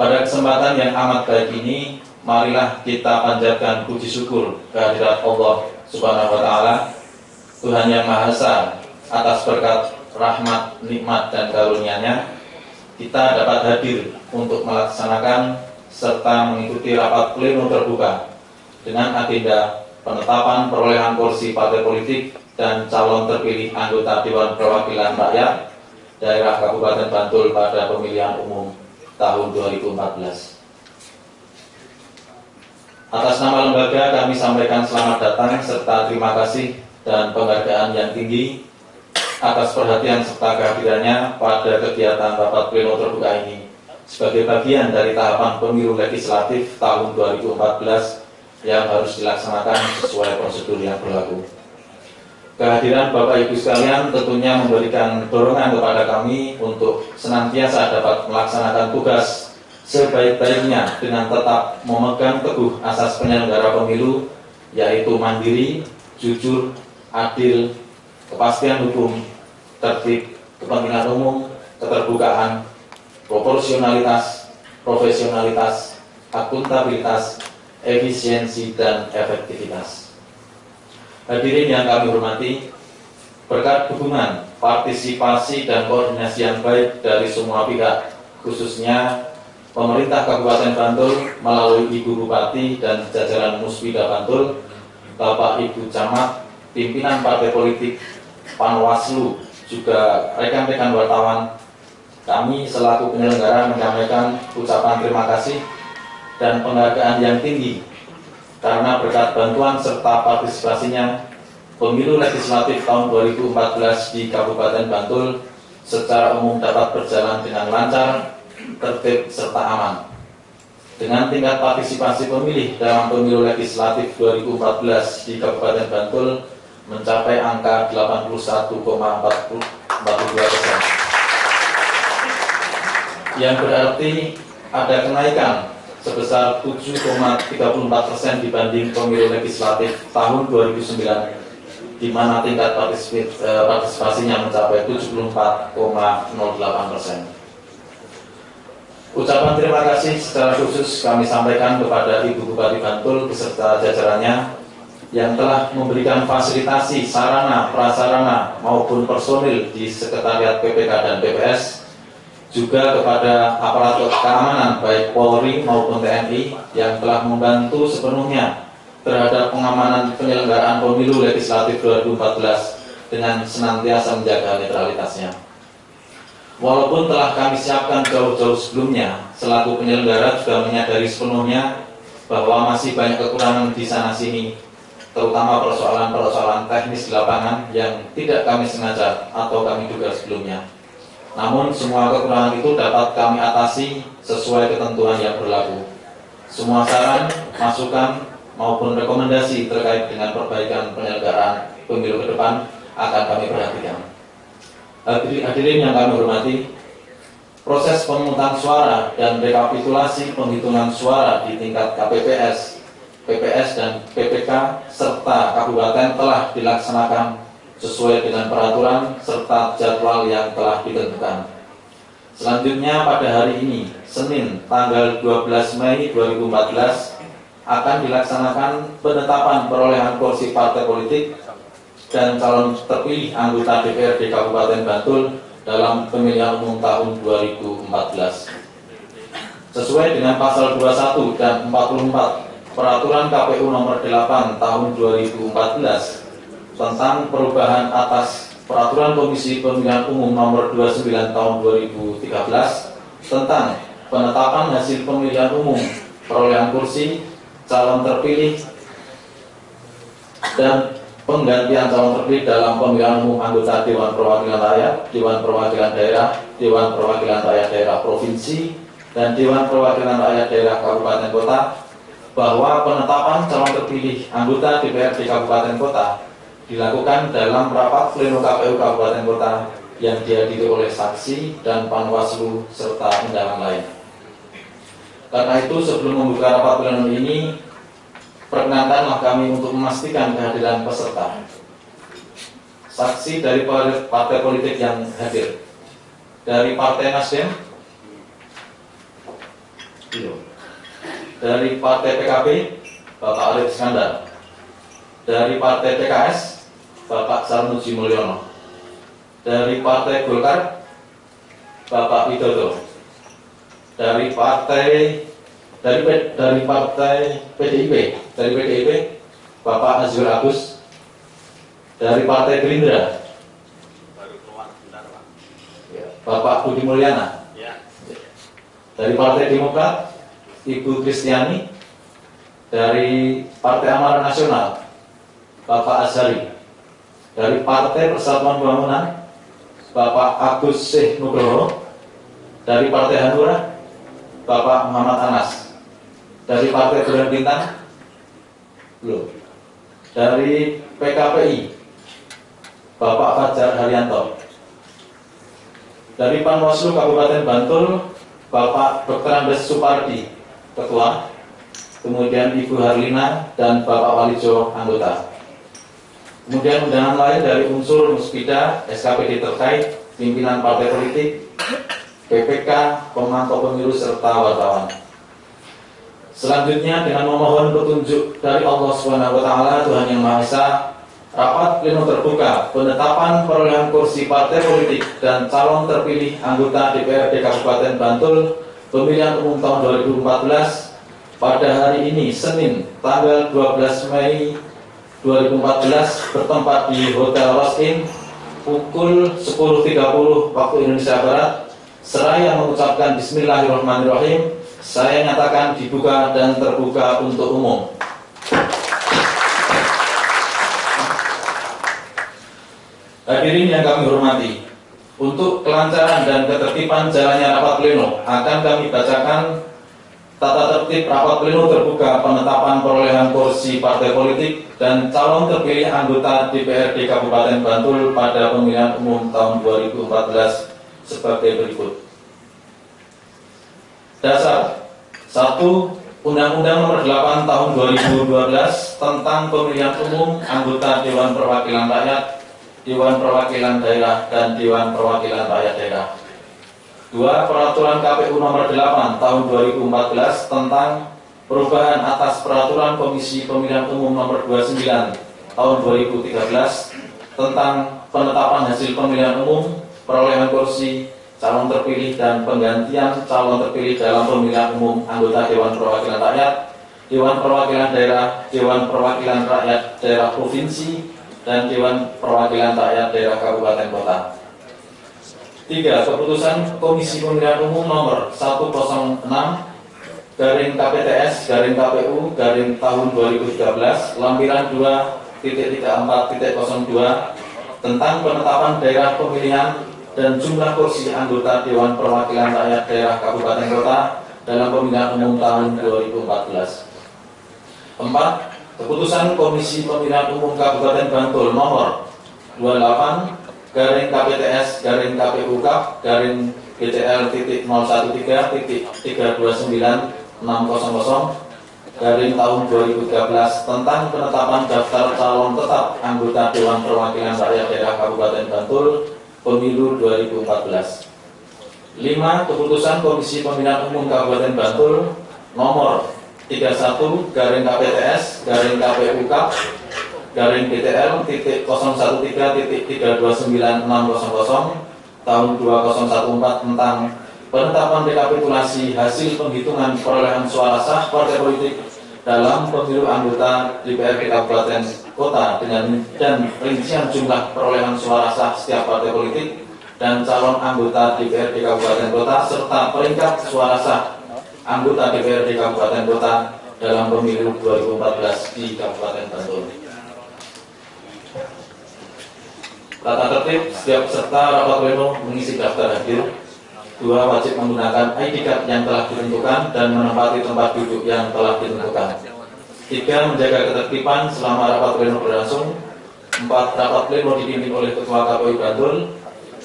Pada kesempatan yang amat baik ini, marilah kita panjatkan puji syukur kehadirat Allah Subhanahu wa Ta'ala, Tuhan yang Maha Esa. Atas berkat rahmat, nikmat, dan karunia-Nya, kita dapat hadir untuk melaksanakan serta mengikuti rapat pleno terbuka dengan agenda penetapan perolehan kursi partai politik dan calon terpilih anggota Dewan Perwakilan Rakyat daerah Kabupaten Bantul pada pemilihan umum tahun 2014. Atas nama lembaga kami sampaikan selamat datang serta terima kasih dan penghargaan yang tinggi atas perhatian serta kehadirannya pada kegiatan rapat pleno terbuka ini sebagai bagian dari tahapan pemilu legislatif tahun 2014 yang harus dilaksanakan sesuai prosedur yang berlaku. Kehadiran Bapak Ibu sekalian tentunya memberikan dorongan kepada kami untuk senantiasa dapat melaksanakan tugas sebaik-baiknya dengan tetap memegang teguh asas penyelenggara pemilu, yaitu mandiri, jujur, adil, kepastian hukum, tertib, kepentingan umum, keterbukaan, proporsionalitas, profesionalitas, akuntabilitas, efisiensi, dan efektivitas. Hadirin yang kami hormati, berkat dukungan, partisipasi, dan koordinasi yang baik dari semua pihak, khususnya pemerintah Kabupaten Bantul melalui Ibu Bupati dan jajaran Musbida Bantul, Bapak Ibu Camat, pimpinan partai politik, Panwaslu, juga rekan-rekan wartawan, kami selaku penyelenggara menyampaikan ucapan terima kasih dan penghargaan yang tinggi karena berkat bantuan serta partisipasinya, pemilu legislatif tahun 2014 di Kabupaten Bantul secara umum dapat berjalan dengan lancar, tertib, serta aman. Dengan tingkat partisipasi pemilih dalam pemilu legislatif 2014 di Kabupaten Bantul mencapai angka 81,42%, yang berarti ada kenaikan sebesar 7,34% dibanding pemilu legislatif tahun 2009, di mana tingkat partisipasinya mencapai 74,08%. Ucapan terima kasih secara khusus kami sampaikan kepada Ibu Bupati Bantul beserta jajarannya yang telah memberikan fasilitasi sarana, prasarana maupun personil di Sekretariat PPK dan PPS, juga kepada aparatur keamanan baik Polri maupun TNI yang telah membantu sepenuhnya terhadap pengamanan penyelenggaraan pemilu legislatif 2014 dengan senantiasa menjaga netralitasnya. Walaupun telah kami siapkan jauh-jauh sebelumnya, selaku penyelenggara juga menyadari sepenuhnya bahwa masih banyak kekurangan di sana-sini, terutama persoalan-persoalan teknis di lapangan yang tidak kami sengaja atau kami duga sebelumnya. Namun semua kekurangan itu dapat kami atasi sesuai ketentuan yang berlaku. Semua saran, masukan, maupun rekomendasi terkait dengan perbaikan penyelenggaraan pemilu ke depan akan kami perhatikan. Hadirin yang kami hormati, proses pemungutan suara dan rekapitulasi penghitungan suara di tingkat KPPS, PPS, dan PPK serta kabupaten telah dilaksanakan sesuai dengan peraturan serta jadwal yang telah ditentukan. Selanjutnya pada hari ini, Senin tanggal 12 Mei 2014, akan dilaksanakan penetapan perolehan kursi partai politik dan calon terpilih anggota DPRD Kabupaten Bantul dalam pemilihan umum tahun 2014. Sesuai dengan pasal 21 dan 44 Peraturan KPU nomor 8 tahun 2014 tentang perubahan atas Peraturan Komisi Pemilihan Umum nomor 29 tahun 2013 tentang penetapan hasil pemilihan umum, perolehan kursi, calon terpilih, dan penggantian calon terpilih dalam pemilihan umum anggota Dewan Perwakilan Rakyat, Dewan Perwakilan Daerah, Dewan Perwakilan Rakyat Daerah Provinsi, dan Dewan Perwakilan Rakyat Daerah Kabupaten Kota, bahwa penetapan calon terpilih anggota DPRD Kabupaten Kota dilakukan dalam rapat pleno KPU Kabupaten Kota yang dihadiri oleh saksi dan Panwaslu serta undangan lain. Karena itu sebelum membuka rapat pleno ini, perkenankanlah kami untuk memastikan kehadiran peserta. Saksi dari partai politik yang hadir. Dari Partai Nasdem, Dari Partai PKB, Bapak Arif Iskandar. Dari Partai PKS, Bapak Sarmuji Mulyono. Dari Partai Golkar, Bapak Widodo. Dari Partai PDIP, Bapak Azwar Agus. Dari Partai Gerindra, Bapak Budi Mulyana. Dari Partai Demokrat, Ibu Kristiani. Dari Partai Amanat Nasional, Bapak Azhari. Dari Partai Persatuan Pembangunan, Bapak Agus Syekh Nugroho. Dari Partai Hanura, Bapak Muhammad Anas. Dari Partai Bulan Bintang, dari PKPI, Bapak Fajar Haryanto. Dari Panwaslu Kabupaten Bantul, Bapak Dr. Andes Supardi, Ketua. Kemudian Ibu Harlina dan Bapak Walijo, anggota. Kemudian undangan lain dari unsur Muspida, SKPD terkait, pimpinan partai politik, PPK, pemantau pemilu, serta wartawan. Selanjutnya dengan memohon petunjuk dari Allah SWT, Tuhan Yang Maha Esa, rapat pleno terbuka penetapan perolehan kursi partai politik dan calon terpilih anggota DPRD Kabupaten Bantul pemilihan umum tahun 2014 pada hari ini Senin tanggal 12 Mei 2014 bertempat di Hotel Rosin pukul 10.30 waktu Indonesia Barat. Seraya mengucapkan Bismillahirrahmanirrahim, saya nyatakan dibuka dan terbuka untuk umum. Hadirin yang kami hormati, untuk kelancaran dan ketertiban jalannya rapat pleno akan kami bacakan tata tertib rapat pleno terbuka penetapan perolehan kursi partai politik dan calon terpilih anggota DPRD Kabupaten Bantul pada pemilihan umum tahun 2014 sebagai berikut. Dasar 1. Undang-Undang Nomor 8 Tahun 2012 tentang Pemilihan Umum Anggota Dewan Perwakilan Rakyat, Dewan Perwakilan Daerah, dan Dewan Perwakilan Rakyat Daerah. 2. Peraturan KPU Nomor 8 Tahun 2014 tentang perubahan atas Peraturan Komisi Pemilihan Umum Nomor 29 Tahun 2013 tentang penetapan hasil pemilihan umum, perolehan kursi, calon terpilih, dan penggantian calon terpilih dalam pemilihan umum anggota Dewan Perwakilan Rakyat, Dewan Perwakilan Daerah, Dewan Perwakilan Rakyat Daerah Provinsi, dan Dewan Perwakilan Rakyat Daerah Kabupaten Kota. 3. Keputusan Komisi Pemilihan Umum Nomor 106 garing KPTS garing KPU garing tahun 2013 lampiran 2.34.02 tentang penetapan daerah pemilihan dan jumlah kursi anggota Dewan Perwakilan Rakyat Daerah Kabupaten Kota dalam pemilihan umum tahun 2014. 4. Keputusan Komisi Pemilihan Umum Kabupaten Bantul Nomor 28 garing KPTS garing KPU Kap garing BCL.013.329600 garing tahun 2013 tentang penetapan daftar calon tetap anggota Dewan Perwakilan Rakyat Daerah Kabupaten Bantul Pemilu 2014. 5. Keputusan Komisi Pemilihan Umum Kabupaten Bantul Nomor 31 garing KPTS garing KPU Kap garing BTL.013.329600 tahun 2014 tentang penetapan rekapitulasi hasil penghitungan perolehan suara sah partai politik dalam pemilu anggota DPRD Kabupaten Kota dan rincian jumlah perolehan suara sah setiap partai politik dan calon anggota DPRD Kabupaten Kota serta peringkat suara sah anggota DPRD Kabupaten Kota dalam pemilu 2014 di Kabupaten Bantul. Tata tertib setiap peserta rapat pleno mengisi daftar hadir. 2. Wajib menggunakan ID card yang telah ditentukan dan menempati tempat duduk yang telah ditentukan. 3. Menjaga ketertiban selama rapat pleno berlangsung. 4. Rapat pleno dipimpin oleh Ketua KPU Bantul.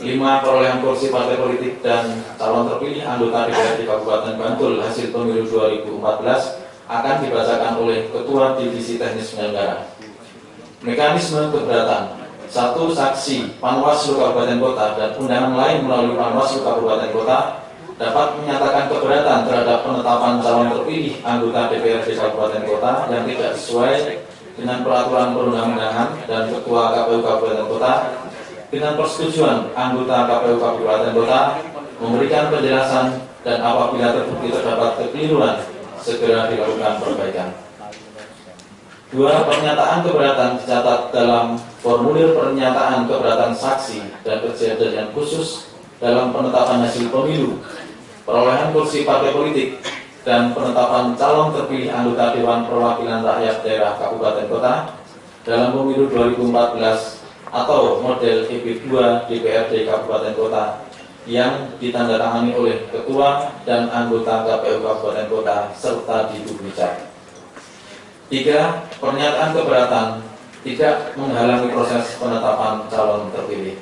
5. Perolehan kursi partai politik dan calon terpilih anggota DPRD Kabupaten Bantul hasil pemilu 2014 akan dibacakan oleh Ketua Divisi Teknis Penyelenggara. Mekanisme keberatan. 1. Saksi Panwaslu Kabupaten Kota dan undangan lain melalui Panwaslu Kabupaten Kota dapat menyatakan keberatan terhadap penetapan calon terpilih anggota DPRD Kabupaten Kota yang tidak sesuai dengan peraturan perundang-undangan dan Ketua KPU Kabupaten Kota. Dengan persetujuan anggota KPU Kabupaten Kota memberikan penjelasan dan apabila terbukti terdapat kekeliruan segera dilakukan perbaikan. 2. Pernyataan keberatan dicatat dalam formulir pernyataan keberatan saksi dan kejadian khusus dalam penetapan hasil pemilu, perolehan kursi partai politik, dan penetapan calon terpilih anggota Dewan Perwakilan Rakyat Daerah Kabupaten Kota dalam pemilu 2014 atau model EP2 DPRD Kabupaten Kota yang ditandatangani oleh Ketua dan anggota KPU Kabupaten Kota serta dipublikasikan. 3. Pernyataan keberatan tidak menghalangi proses penetapan calon terpilih.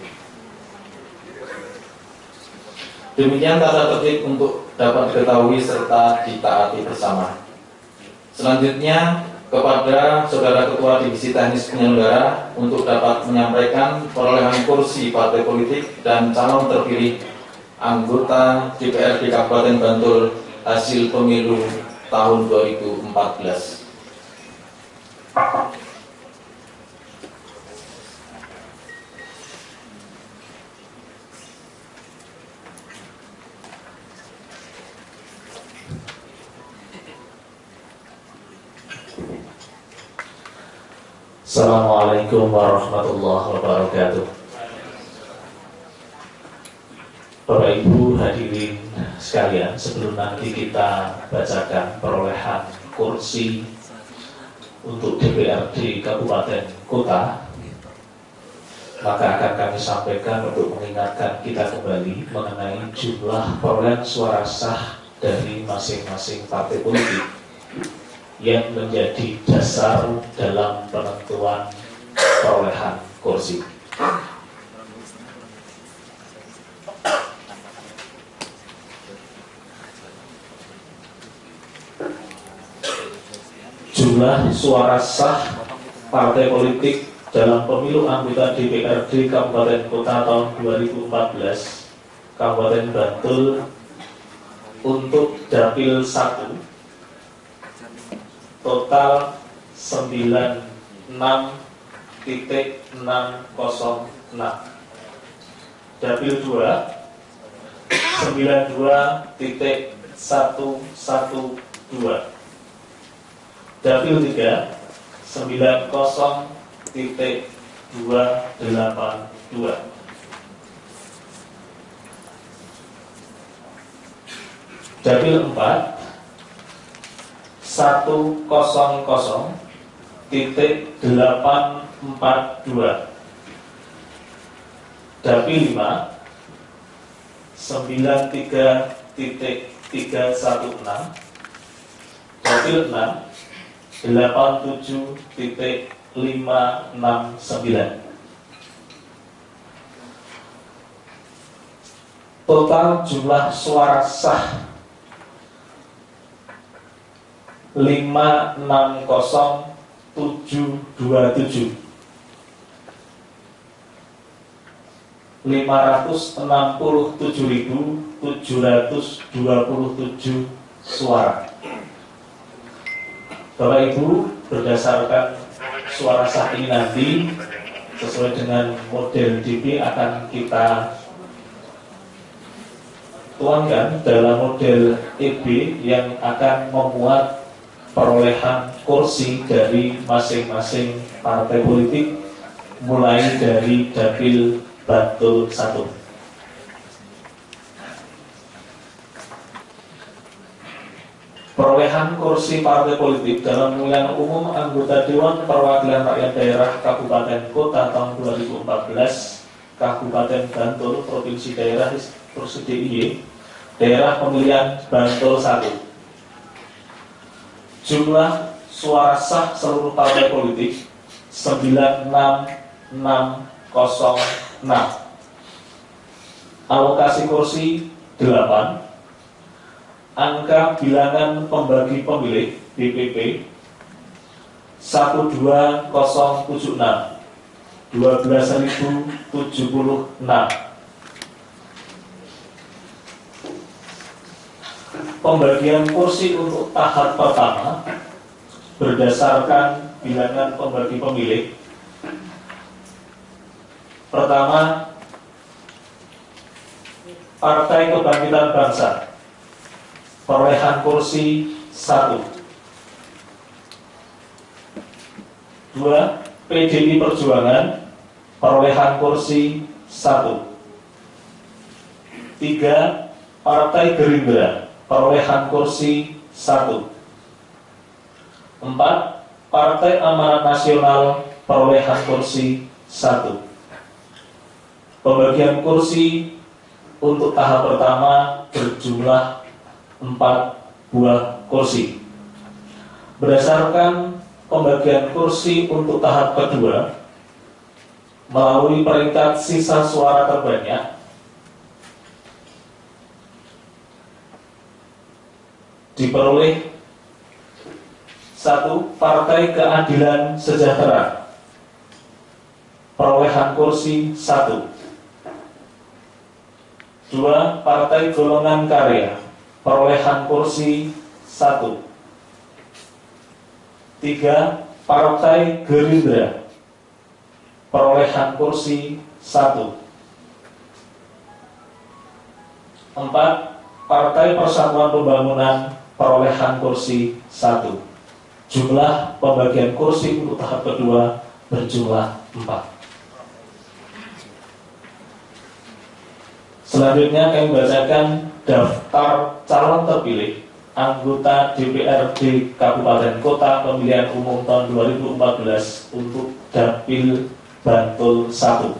Demikian tata tertib untuk dapat diketahui serta ditaati bersama. Selanjutnya kepada Saudara Ketua Divisi Teknis Penyelenggara untuk dapat menyampaikan perolehan kursi partai politik dan calon terpilih anggota DPRD Kabupaten Bantul hasil pemilu tahun 2014. Assalamualaikum warahmatullahi wabarakatuh. Bapak Ibu hadirin sekalian, sebelum nanti kita bacakan perolehan kursi untuk DPRD Kabupaten Kota, maka akan kami sampaikan untuk mengingatkan kita kembali mengenai jumlah perolehan suara sah dari masing-masing partai politik yang menjadi dasar dalam penentuan perolehan kursi. Jumlah suara sah partai politik dalam pemilu anggota DPRD Kabupaten Kota tahun 2014 Kabupaten Bantul untuk Dapil 1 total 96.606. Dapil 2 92.112. Dapil 3 90.282. Dapil 4 100.842. Dapil 5 93.316. Dapil 6 87.569. Total jumlah suara sah 560.727. 567.727 suara. Bapak Ibu, berdasarkan suara sah ini nanti sesuai dengan model DP akan kita tuangkan dalam model EB yang akan memuat perolehan kursi dari masing-masing partai politik mulai dari Dapil Bantul 1. Perolehan kursi partai politik dalam pemilihan umum anggota Dewan Perwakilan Rakyat Daerah Kabupaten Kota tahun 2014 Kabupaten Bantul Provinsi Daerah DIY Daerah Pemilihan Bantul 1. Jumlah suara sah seluruh partai politik 96606. Alokasi kursi 8. Angka bilangan pembagi pemilih BPP 12076 12.076. Pembagian kursi untuk tahap pertama berdasarkan bilangan pembagi pemilih. Pertama, Partai Kebangkitan Bangsa, perolehan kursi 1. 2. PDI Perjuangan, perolehan kursi 1. 3. Partai Gerindra, perolehan kursi 1. 4. Partai Amanat Nasional, perolehan kursi 1. Pembagian kursi untuk tahap pertama berjumlah 4 buah kursi. Berdasarkan pembagian kursi untuk tahap kedua melalui peringkat sisa suara terbanyak, diperoleh 1. Partai Keadilan Sejahtera, perolehan kursi 1. 2. Partai Golongan Karya, perolehan kursi 1. 3. Partai Gerindra, perolehan kursi 1. 4. Partai Persatuan Pembangunan, perolehan kursi 1. Jumlah pembagian kursi untuk tahap kedua berjumlah 4. Selanjutnya kami bacakan daftar calon terpilih anggota DPRD Kabupaten Kota pemilihan umum tahun 2014 untuk Dapil Bantul 1.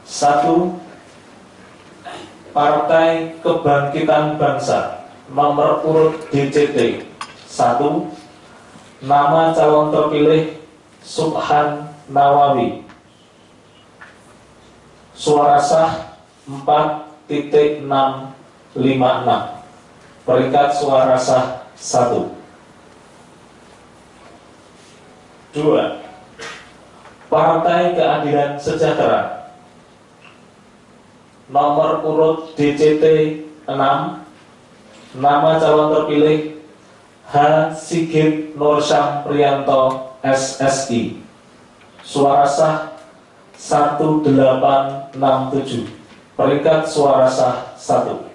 1. Partai Kebangkitan Bangsa, nomor urut DCT 1. Nama calon terpilih Subhan Nawawi. Suara sah 4.656. Peringkat suara sah 1. 2. Partai Keadilan Sejahtera, nomor urut DCT 6. Nama calon terpilih H. Sigit Nursyam Priyanto SSI. Suara sah 1867. Peringkat suara sah 1.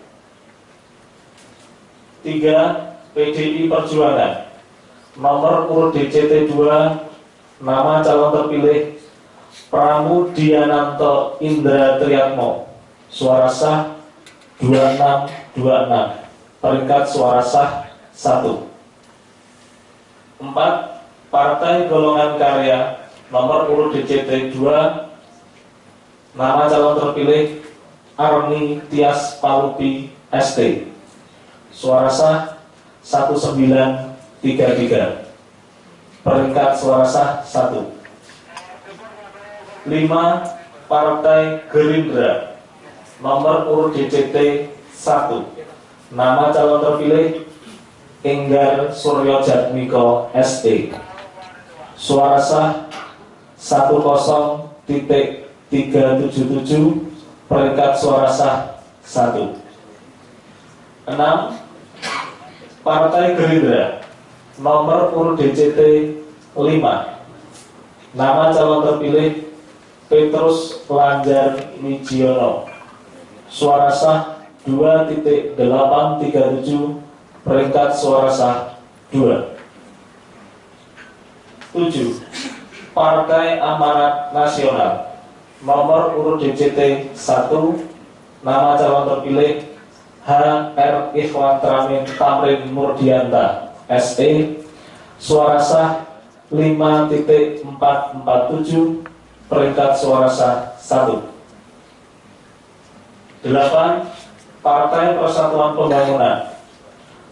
3. PDI Perjuangan, nomor urut DCT 2. Nama calon terpilih Pramudiananto Indra Triatmo. Suara sah 2626. Peringkat suara sah 1. 4. Partai Golongan Karya, nomor urut DCT 2. Nama calon terpilih Arni Tias Palupi ST. Suara sah 1933. Peringkat suara sah 1. 5. Partai Gerindra, nomor urut DCT 1. Nama calon terpilih Enggar Suryo Jatmiko ST. Suara sah 10.377. Peringkat suara sah 1. 6. Partai Gerindra, nomor urut DCT 5. Nama calon terpilih Petrus Lanjar Mijiono. Suara sah 2.837. Peringkat suara sah 2. 7. Partai Amanat Nasional, nomor urut DCT 1. Nama calon terpilih HR Ikhwan Tamrin Murdianta SE. Suara sah 5.447. Peringkat suara sah 1. 8. Partai Persatuan Pembangunan,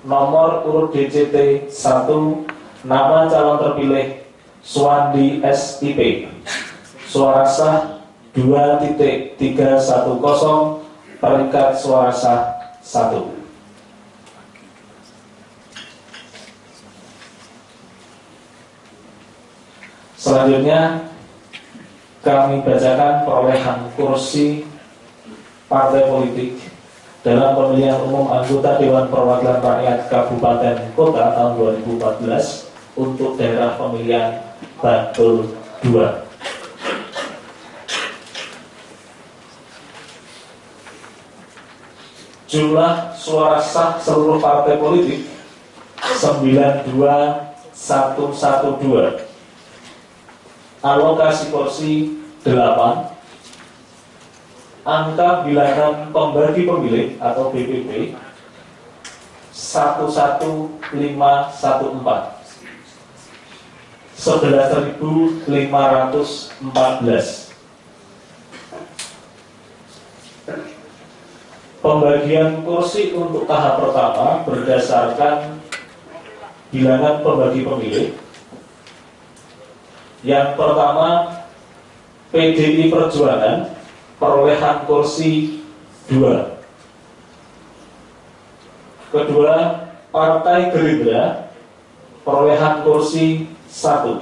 nomor urut DCT 1. Nama calon terpilih Suwandi SIP. Suara sah 2.310. Peringkat suara sah 1. Selanjutnya kami bacakan perolehan kursi partai politik dalam pemilihan umum anggota Dewan Perwakilan Rakyat Kabupaten Kota tahun 2014 untuk daerah pemilihan Bantul 2. Jumlah suara sah seluruh partai politik 92112. Alokasi kursi 8. Angka bilangan pembagi pemilih atau BPP 11514. 11.514. Pembagian kursi untuk tahap pertama berdasarkan bilangan pembagi pemilih. Yang pertama, PDI Perjuangan perolehan kursi 2. Kedua, Partai Gerindra perolehan kursi 1.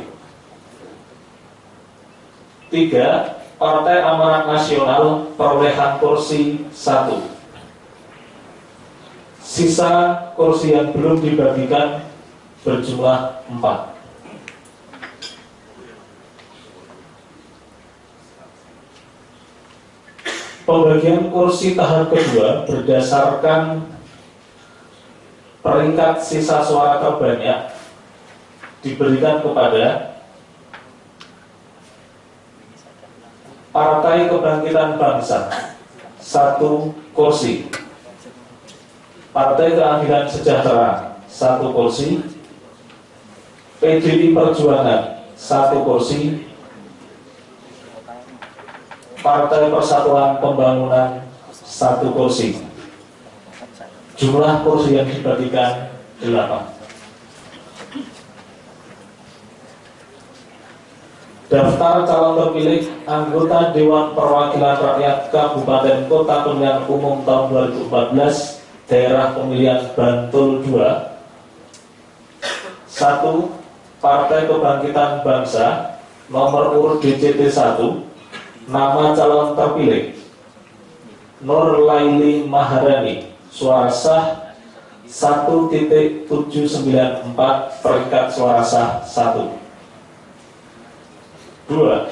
3, Partai Amanat Nasional perolehan kursi 1. Sisa kursi yang belum dibagikan berjumlah 4. Pembagian kursi tahap kedua berdasarkan peringkat sisa suara terbanyak diberikan kepada Partai Kebangkitan Bangsa 1 kursi, Partai Keadilan Sejahtera 1 kursi, PDI Perjuangan 1 kursi, Partai Persatuan Pembangunan 1 kursi. Jumlah kursi yang dibagikan 8. Daftar calon terpilih anggota Dewan Perwakilan Rakyat Kabupaten Kota pemilihan umum tahun 2014 daerah pemilihan Bantul 2. 1. Partai Kebangkitan Bangsa nomor urut DCT 1. Nama calon terpilih Nur Laili Maharani, suara sah 1.794, peringkat suara sah 1. 2.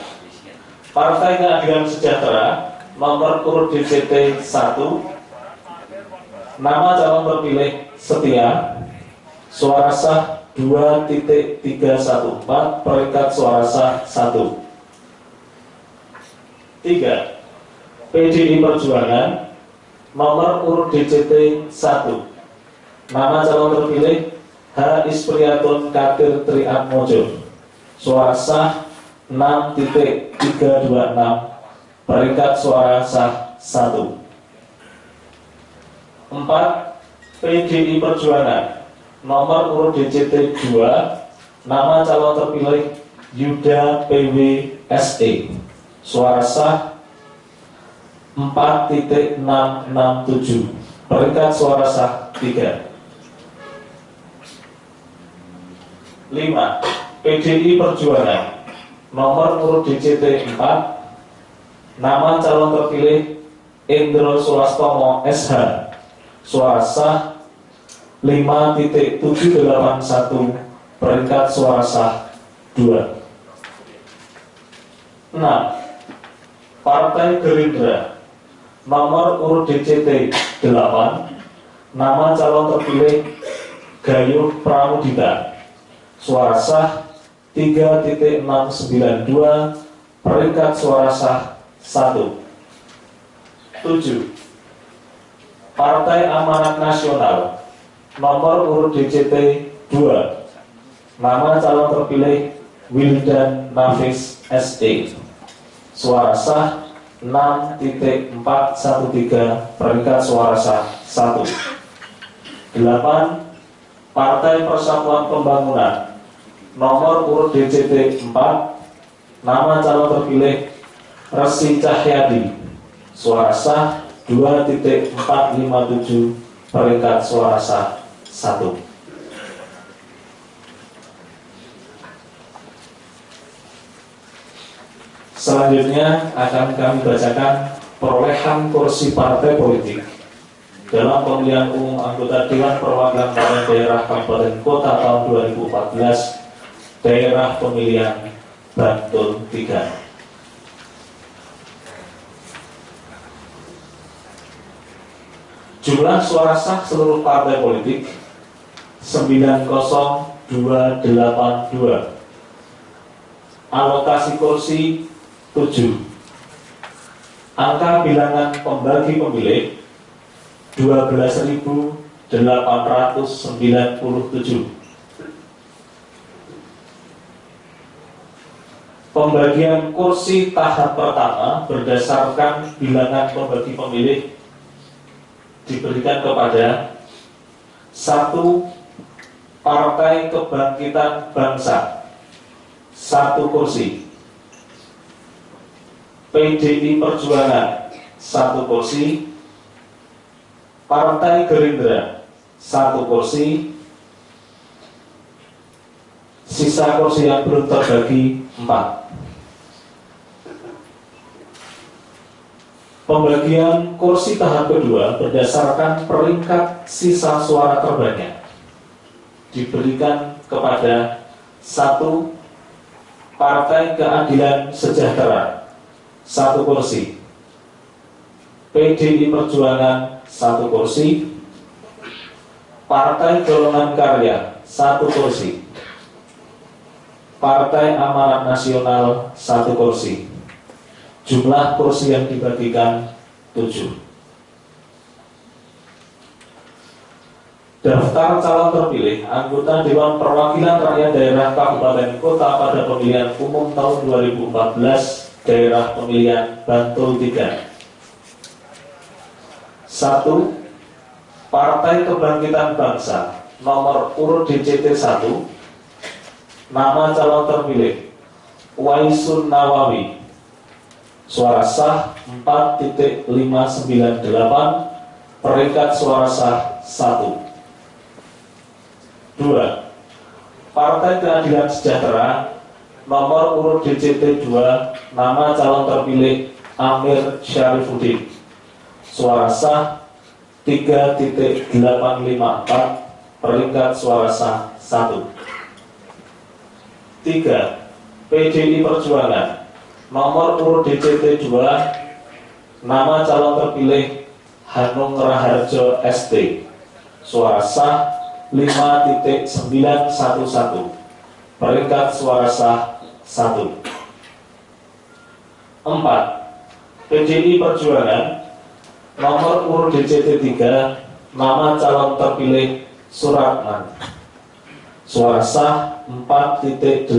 Partai Keadilan Sejahtera nomor urut DCT 1. Nama calon terpilih Setia, suara sah 2.314, peringkat suara sah 1. 3. PDI Perjuangan nomor urut DCT 1. Nama calon terpilih H. Ispriyatun Kadir Triatmojo, suara sah 6.326, peringkat suara sah 1. 4. PDI Perjuangan nomor urut DCT 2. Nama calon terpilih Yuda PW SE, suara sah 4.667, peringkat suara sah 3. 5. PDI Perjuangan nomor urut DCT 4. Nama calon terpilih Indro Sulastomo SH, suara sah 5.781, peringkat suara sah 2. 6. Partai Gerindra nomor urut DCT 8. Nama calon terpilih Gayuh Pramudita, suara sah 3.692, peringkat suara sah 1. 7. Partai Amanat Nasional nomor urut DCT 2. Nama calon terpilih Wildan Nafis SE, suara sah 6.413, peringkat suara sah 1. 8. Partai Persatuan Pembangunan nomor urut DCT 4. Nama calon terpilih Resi Cahyadi, suara sah 2.457, peringkat suara sah 1. Selanjutnya akan kami bacakan perolehan kursi partai politik dalam pemilihan umum anggota Dewan Perwakilan Rakyat Daerah Kabupaten Kota tahun 2014, daerah pemilihan Bantul 3. Jumlah suara sah seluruh partai politik 90282. Alokasi kursi 7. Angka bilangan pembagi pemilih 12.897. Pembagian kursi tahap pertama berdasarkan bilangan pembagi pemilih diberikan kepada 1. Partai Kebangkitan Bangsa 1 kursi, PDI Perjuangan 1 kursi, Partai Gerindra 1 kursi, sisa kursi yang belum terbagi 4. Pembagian kursi tahap kedua berdasarkan peringkat sisa suara terbanyak diberikan kepada 1. Partai Keadilan Sejahtera 1 kursi, PDI Perjuangan 1 kursi, Partai Golongan Karya 1 kursi, Partai Amanat Nasional 1 kursi. Jumlah kursi yang dibagikan 7. Daftar calon terpilih anggota Dewan Perwakilan Rakyat Daerah Kabupaten Kota pada pemilihan umum tahun 2014, daerah pemilihan Bantul 3. 1. Partai Kebangkitan Bangsa nomor urut DCT 1. Nama calon terpilih Waisun Nawawi. Suara sah 4.598, peringkat suara sah 1. 2. Partai Keadilan Sejahtera nomor urut DCT 2, nama calon terpilih Amir Syarifuddin. Suara sah 3.854, peringkat suara sah 1. 3. PDI Perjuangan nomor urut DCT 2, nama calon terpilih Hanung Raharjo ST. Suara sah 5.911, peringkat suara sah 1. 4. PDI Perjuangan nomor urut DCT 3, nama calon terpilih Suratman. Suara sah 4.891,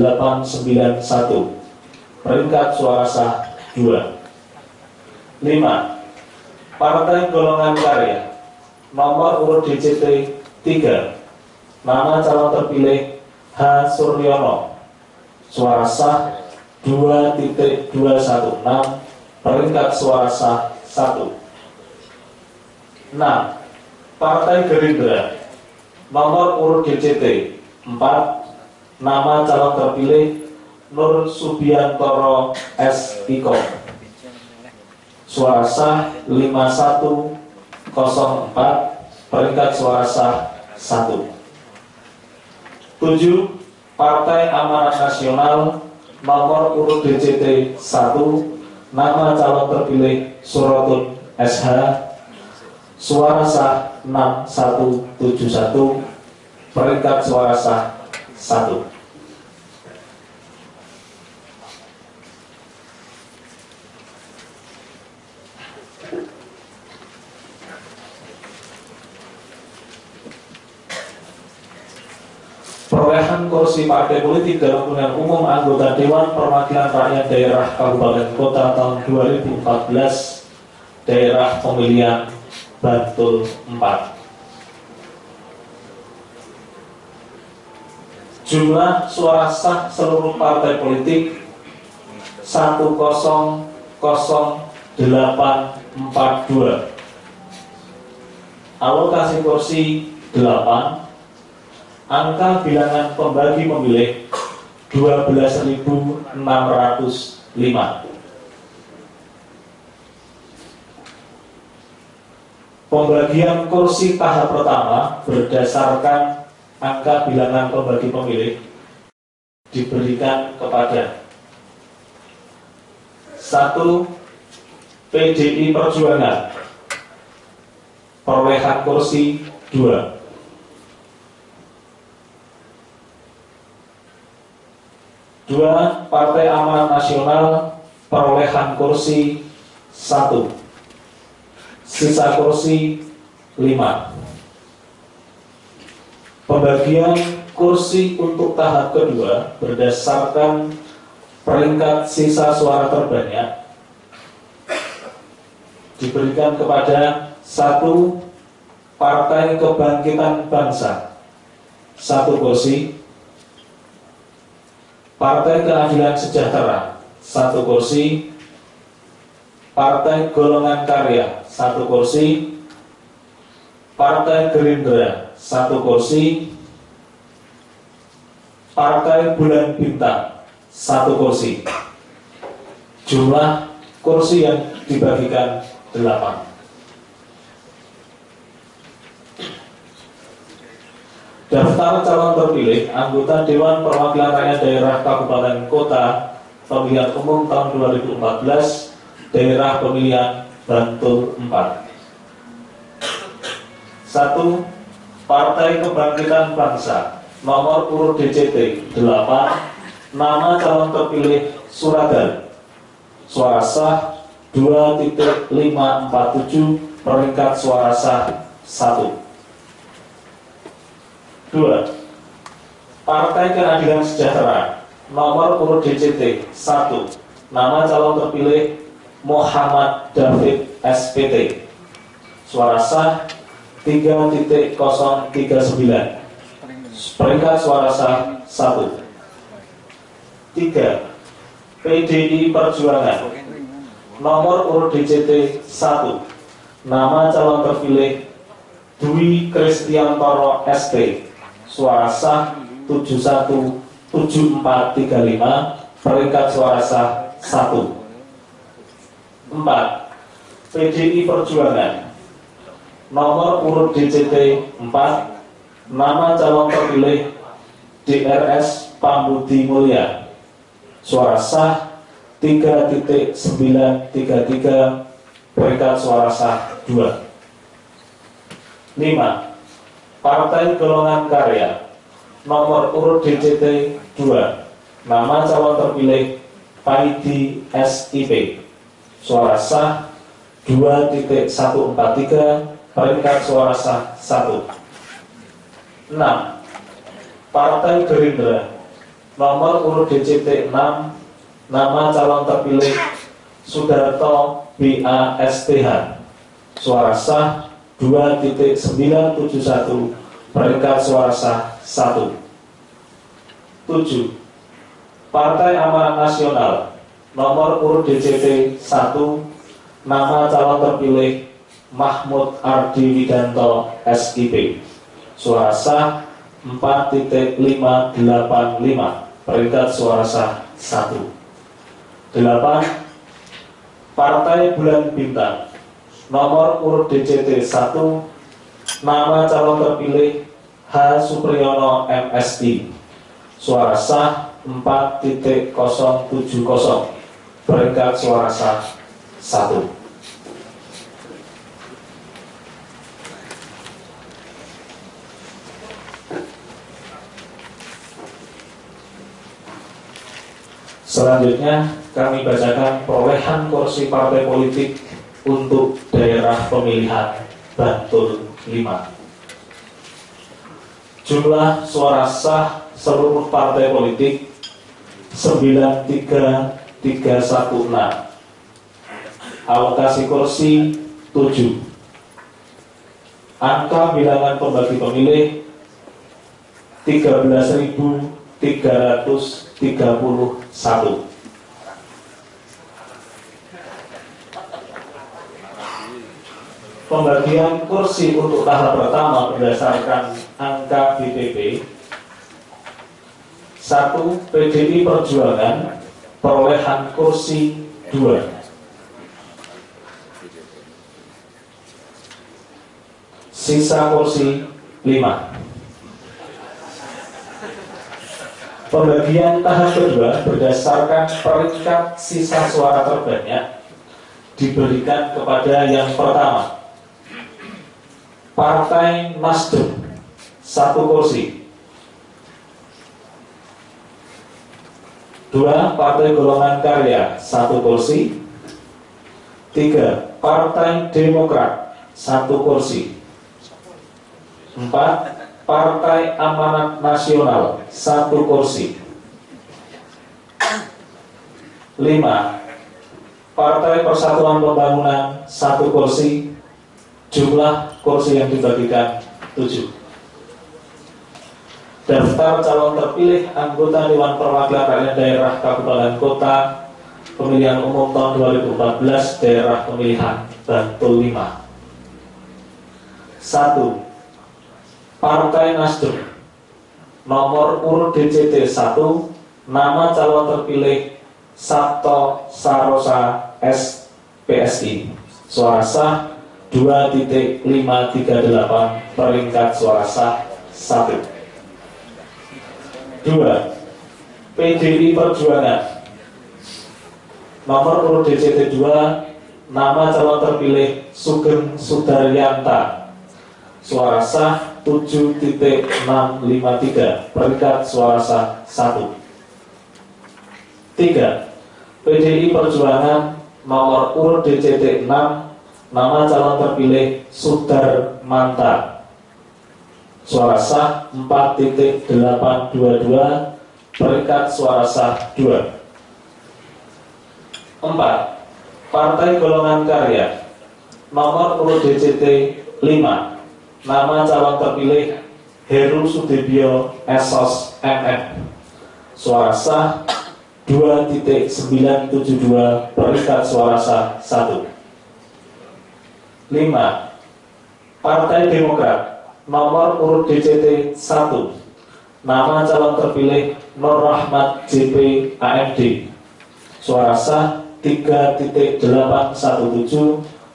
peringkat suara sah 2. 5. Partai Golongan Karya nomor urut DCT 3, nama calon terpilih H. Suryono. Suara sah 2.216, peringkat suara sah 1. 6. Partai Gerindra nomor urut DCT 4, nama calon terpilih Nur Subiantoro S. Iko. Suara sah 5104, peringkat suara sah 1. 7. Partai Amanat Nasional nomor urut DCT 1, nama calon terpilih Suratun SH. Suara sah 6171, peringkat suara sah 1. Perolehan kursi partai politik dalam pemilihan umum anggota Dewan Perwakilan Rakyat Daerah Kabupaten Kota tahun 2014, daerah pemilihan Bantul 4. Jumlah suara sah seluruh partai politik 100.842. Alokasi kursi 8. Angka bilangan pembagi pemilih 12.605. Pembagian kursi tahap pertama berdasarkan angka bilangan pembagi pemilih diberikan kepada 1. PDI Perjuangan, perolehan kursi 2. 2. Partai Amanat Nasional, perolehan kursi 1. Sisa kursi 5. Pembagian kursi untuk tahap kedua berdasarkan peringkat sisa suara terbanyak diberikan kepada 1. Partai Kebangkitan Bangsa 1 kursi, Partai Keadilan Sejahtera 1 kursi, Partai Golongan Karya 1 kursi, Partai Gerindra 1 kursi, Partai Bulan Bintang 1 kursi. Jumlah kursi yang dibagikan 8. Daftar calon terpilih anggota Dewan Perwakilan Rakyat Daerah Kabupaten Kota pemilihan umum tahun 2014, daerah pemilihan Bantul 4. 1. Partai Kebangkitan Bangsa, nomor urut DCT 8, nama calon terpilih Suragan, suara sah 2.547, peringkat suara sah 1. 2. Partai Keadilan Sejahtera, nomor urut DCT 1, nama calon terpilih Muhammad David SPT, suara sah 3.039, peringkat suara sah 1. 3. PDI Perjuangan, nomor urut DCT 1, nama calon terpilih Dwi Kristiantoro ST, suara sah 717435, peringkat suara sah 1. 4. PDI Perjuangan, nomor urut DCT 4, nama calon terpilih DRS Pambudi Mulya, suara sah 3.933, peringkat suara sah 2. 5. Partai Golongan Karya, nomor urut DCT 2, nama calon terpilih Paidi SIP, suara sah 2.143, peringkat suara sah 1. 6. Partai Gerindra, nomor urut DCT 6, nama calon terpilih Sudarto BASTH, suara sah 2.971, peringkat suara sah 1. 7. Partai Amanat Nasional, nomor urut DCT 1, nama calon terpilih Mahmud Ardi Widanto SIP, suara sah 4.585, peringkat suara sah 1. 8. Partai Bulan Bintang, nomor urut DCT 1, nama calon terpilih H. Supriyono MSI, suara sah 4.070, peringkat suara sah 1. Selanjutnya kami bacakan perolehan kursi partai politik untuk daerah pemilihan Bantul 5. Jumlah suara sah seluruh partai politik 93316. Alokasi kursi 7. Angka bilangan pembagi pemilih 13.331. Pembagian kursi untuk tahap pertama berdasarkan angka BPP. 1. PDI Perjuangan, perolehan kursi 2. Sisa kursi 5. Pembagian tahap kedua berdasarkan peringkat sisa suara terbanyak diberikan kepada yang pertama, Partai Nasdem 1 kursi. 2. Partai Golongan Karya 1 kursi. 3. Partai Demokrat 1 kursi. 4. Partai Amanat Nasional 1 kursi. 5. Partai Persatuan Pembangunan 1 kursi. Jumlah kursi yang dibagikan 7. Daftar calon terpilih anggota Dewan Perwakilan Rakyat Daerah Kabupaten Kota Pemilihan Umum tahun 2014 Daerah Pemilihan Bantul 5. 1. Partai Nasdem. Nomor urut DCT 1. Nama calon terpilih Sabto Sarosa SPSI. Suara sah 2.538, peringkat suara sah 1. 2. PDI Perjuangan. Nomor urut DCT 2. Nama calon terpilih Sugeng Sudaryanta. Suara sah 7.653, peringkat suara sah 1. 3. PDI Perjuangan. Nomor urut DCT 6. Nama calon terpilih Sudarmanta. Suara sah 4.822, peringkat suara sah 2. 4. Partai Golongan Karya. Nomor urut DCT 5. Nama calon terpilih Heru Sudibyo Esos MM. Suara sah 2.972, peringkat suara sah 1. 5. Partai Demokrat. Nomor urut DCT 1. Nama calon terpilih Nur Rahmat JP AMD. Suara sah 3.817,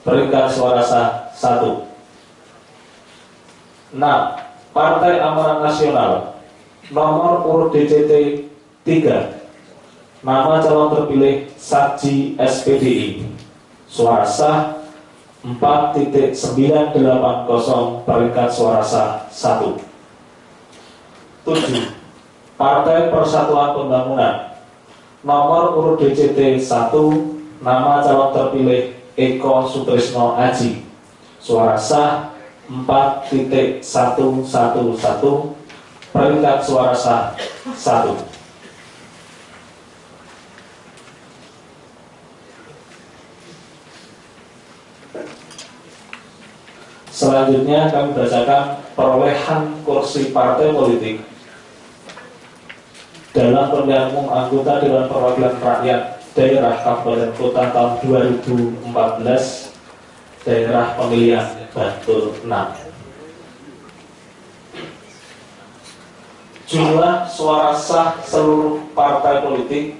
peringkat suara sah 1. 6. Partai Amanat Nasional. Nomor urut DCT 3. Nama calon terpilih Saji SPDI. Suara sah 4.980, peringkat suara sah 1. 7. Partai Persatuan Pembangunan. Nomor urut DCT 1. Nama calon terpilih Eko Sutrisno Aji. Suara sah 4.111, peringkat suara sah 1. Selanjutnya kami bacakan perolehan kursi partai politik dalam pemilihan umum anggota Dewan Perwakilan Rakyat Daerah Kabupaten Kota tahun 2014 Daerah Pemilihan Bantul 6. Jumlah suara sah seluruh partai politik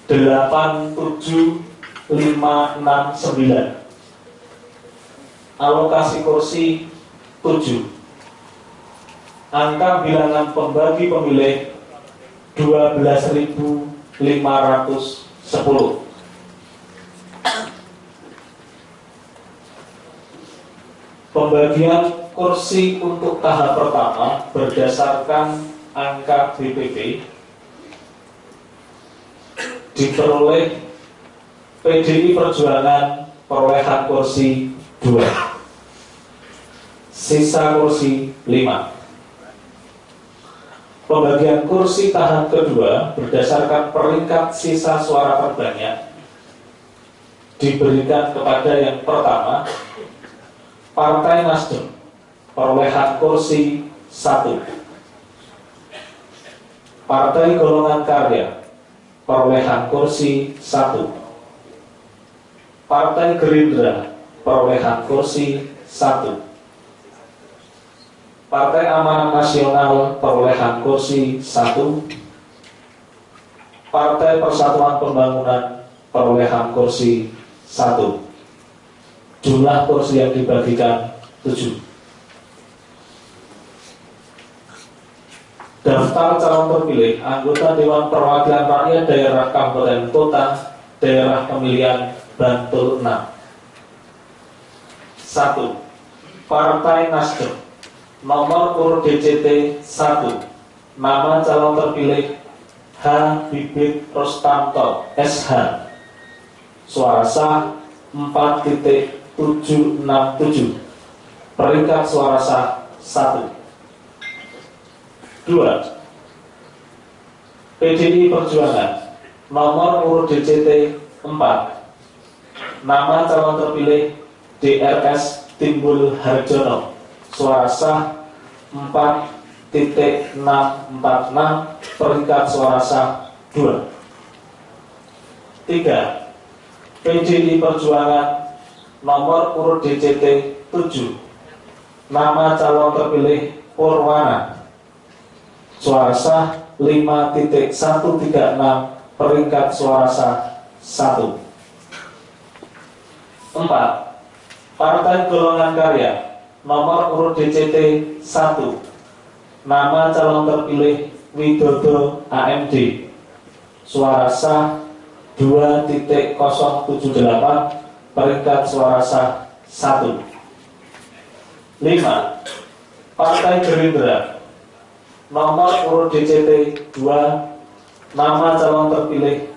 87569. Alokasi kursi 7. Angka bilangan pembagi pemilih 12.510. Pembagian kursi untuk tahap pertama berdasarkan angka BPP diperoleh PDI Perjuangan perolehan kursi 2. Sisa kursi 5. Pembagian kursi tahap kedua berdasarkan peringkat sisa suara terbanyak diberikan kepada yang pertama, Partai Nasdem perolehan kursi 1. Partai Golongan Karya perolehan kursi 1. Partai Gerindra perolehan kursi 1. Partai Amanat Nasional perolehan kursi 1. Partai Persatuan Pembangunan perolehan kursi 1. Jumlah kursi yang dibagikan 7. Daftar calon terpilih anggota Dewan Perwakilan Rakyat Daerah Kabupaten Kota Daerah Pemilihan Bantul 6. 1. Partai Nasdem. Nomor urut DCT 1. Nama calon terpilih H. Bibit Rostanto SH. Suara sah 4,767. Peringkat suara sah 1. 2. PDI Perjuangan. Nomor urut DCT 4. Nama calon terpilih DRS Timbul Harjono. Suara sah 4,646. Peringkat suara sah 2. 3. PDI Perjuangan. Nomor urut DCT 7. Nama calon terpilih Purwana. Suara sah 5,136. Peringkat suara sah 1. 4. Partai Golongan Karya. Nomor urut DCT 1. Nama calon terpilih Widodo AMD. Suara sah 2,078. Peringkat suara sah 1. 5. Partai Gerindra. Nomor urut DCT 2. Nama calon terpilih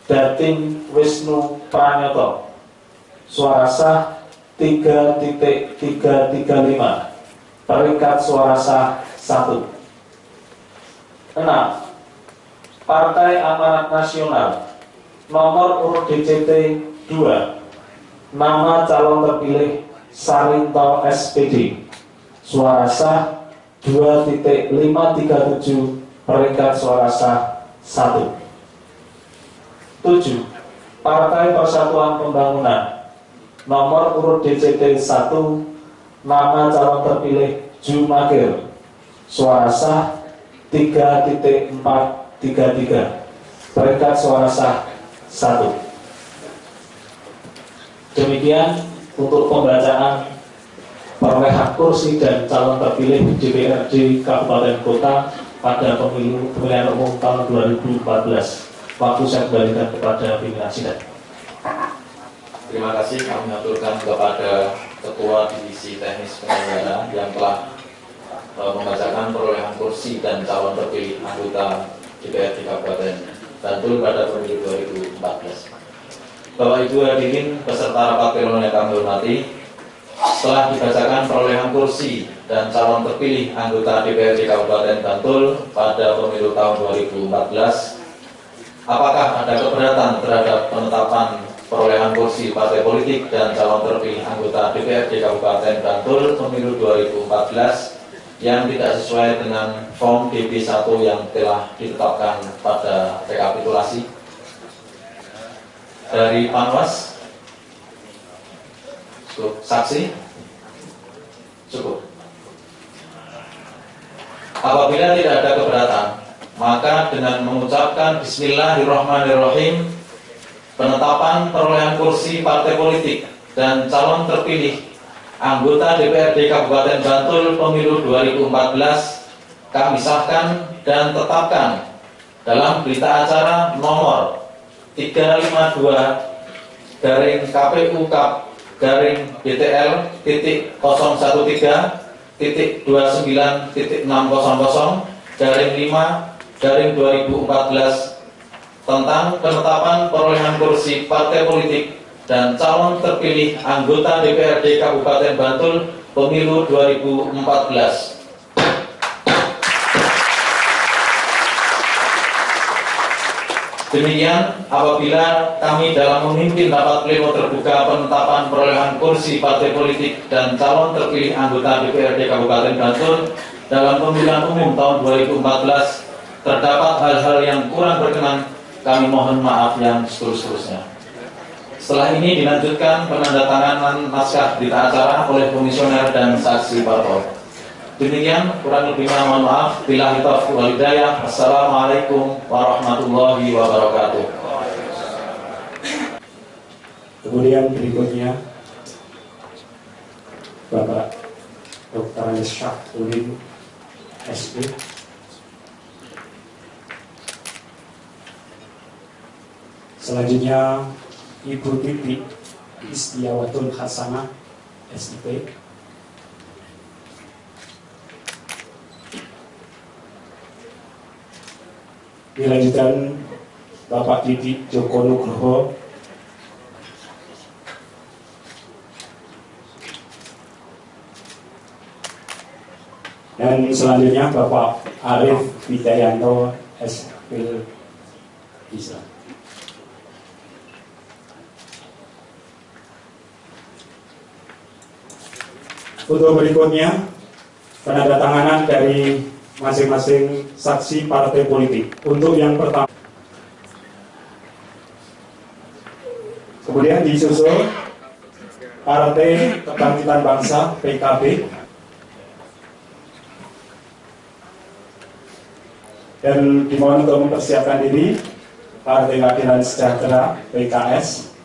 Datin Wisnu Pranyoto. Suara sah 3,335. Peringkat suara sah 1. 6. Partai Amanat Nasional. Nomor urut DCT 2. Nama calon terpilih Sarinto SPD. Suara sah 2,537. Peringkat suara sah 1. 7. Partai Persatuan Pembangunan. Nomor urut DCT 1. Nama calon terpilih Jumakir. Suara sah 3,433. Peringkat suara sah 1. Demikian untuk pembacaan perolehan kursi dan calon terpilih DPRD Kabupaten Kota pada pemilihan umum tahun 2014. Waktu saya kembalikan kepada pimpinan sidang. Terima kasih kami aturkan kepada Ketua Divisi Teknis Penyelenggara yang telah membacakan perolehan kursi dan calon terpilih anggota DPRD Kabupaten Bantul pada pemilu 2014. Bapak Ibu hadirin peserta rapat pleno yang kami hormati, setelah dibacakan perolehan kursi dan calon terpilih anggota DPRD Kabupaten Bantul pada pemilu tahun 2014, apakah ada keberatan terhadap penetapan perolehan kursi partai politik dan calon terpilih anggota DPRD Kabupaten Bantul pemilu 2014 yang tidak sesuai dengan form DP1 yang telah ditetapkan pada rekapitulasi? Dari Panwas, cukup. Saksi, cukup. Apabila tidak ada keberatan, maka dengan mengucapkan Bismillahirrahmanirrahim, penetapan perolehan kursi partai politik dan calon terpilih anggota DPRD Kabupaten Bantul pemilu 2014 kami sahkan dan tetapkan dalam berita acara nomor 352-KPU-Garing-BTL-09.600-5-2014 tentang penetapan perolehan kursi partai politik dan calon terpilih anggota DPRD Kabupaten Bantul pemilu 2014. Demikian apabila kami dalam memimpin rapat pleno terbuka penetapan perolehan kursi partai politik dan calon terpilih anggota DPRD Kabupaten Bantul dalam pemilihan umum tahun 2014 terdapat hal-hal yang kurang berkenan, kami mohon maaf yang seterus-terusnya. Setelah ini dilanjutkan penandatanganan naskah berita acara oleh komisioner dan saksi parpol. Demikian kurang lebihnya mohon maaf. Billahi taufiq wal hidayah. Assalamualaikum warahmatullahi wabarakatuh. Kemudian berikutnya Bapak Dr. Syafruddin SP. Selanjutnya Ibu Titi Istiawatul Hasanah SIP. Dilanjutkan Bapak Didi Joko Nugroho. Dan selanjutnya Bapak Arif Widayanto SPil Islam. Untuk berikutnya, penandatanganan dari masing-masing saksi partai politik. Untuk yang pertama, kemudian disusul Partai Kebangkitan Bangsa PKB, dan dimohon untuk mempersiapkan diri Partai Keadilan Sejahtera PKS.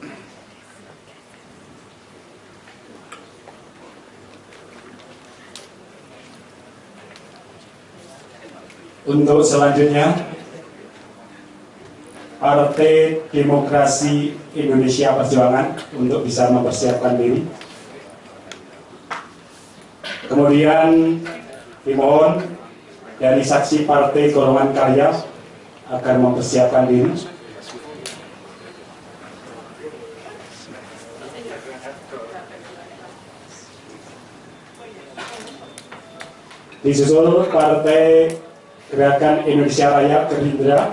Untuk selanjutnya Partai Demokrasi Indonesia Perjuangan untuk bisa mempersiapkan diri. Kemudian dimohon dari saksi Partai Golongan Karya agar mempersiapkan diri. Disusul Partai Gerakan Indonesia Raya Gerindra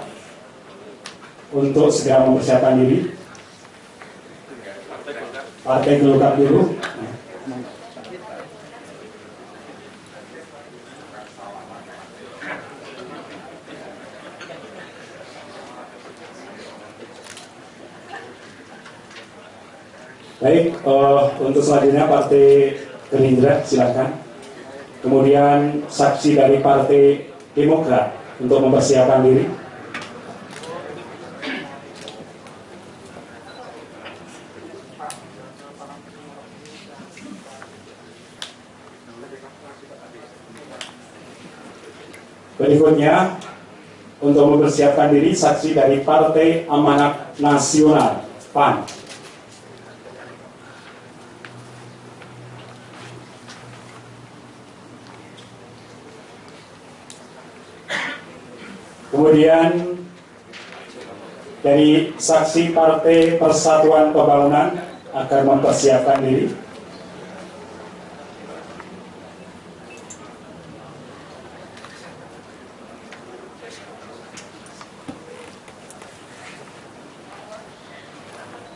untuk segera mempersiapkan diri. Partai Golkar dulu. Baik, untuk selanjutnya Partai Gerindra silakan. Kemudian saksi dari Partai Demokrat untuk mempersiapkan diri. Berikutnya untuk mempersiapkan diri saksi dari Partai Amanat Nasional PAN. Kemudian dari saksi Partai Persatuan Pembangunan agar mempersiapkan diri.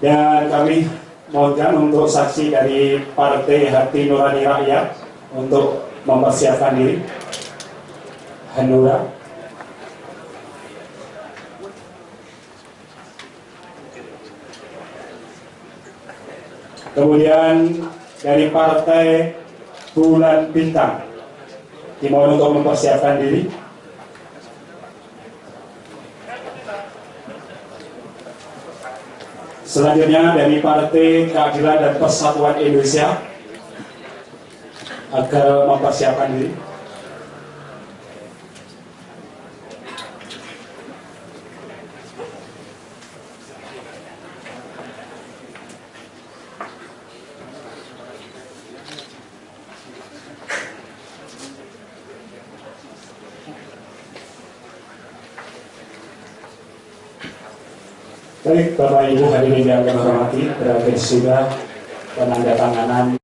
Dan kami mohonkan untuk saksi dari Partai Hati Nurani Rakyat untuk mempersiapkan diri. Hanura. Kemudian dari Partai Bulan Bintang dimohon untuk mempersiapkan diri. Selanjutnya dari Partai Keadilan dan Persatuan Indonesia agar mempersiapkan diri. Baik, Bapak Ibu hadirin yang kami hormati, berakhir sudah penandatanganan